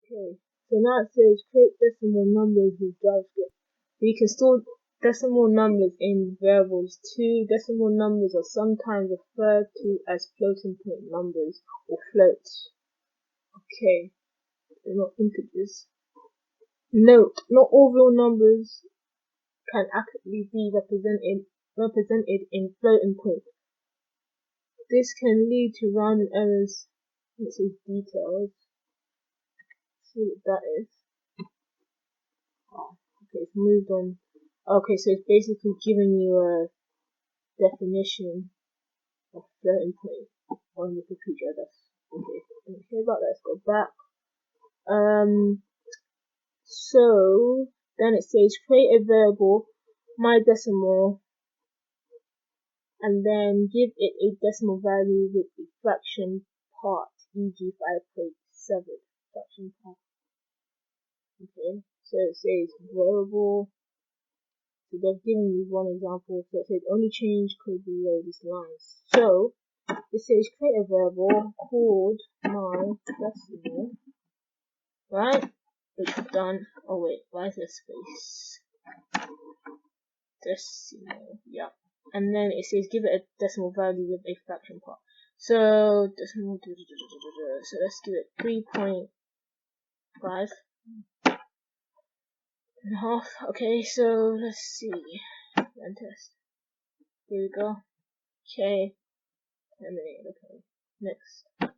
Okay, so now it says create decimal numbers with JavaScript. We can store decimal numbers in variables. Two decimal numbers are sometimes referred to as floating point numbers or floats. Okay, they're not integers. Note, not all real numbers can accurately be represented in floating point. This can lead to random errors. Let's see details. See what that is. Oh, okay, it's moved on. Okay, so it's basically giving you a definition of floating point on the computer. That's okay. Don't care about that. Let's go back. So then it says create a variable my decimal and then give it a decimal value with a fraction part, e.g. 5.7 fraction part. Okay, so it says variable. So they've given you one example. So it says only change code below these lines. So it says create a variable called my decimal. Right? It's done. Oh wait, why is there space? Decimal. Yeah. And then it says give it a decimal value with a fraction part. So decimal. So let's give it 3.5 and a half. Okay, so let's see. Run test. Here we go. Okay. Terminate. Okay. Next.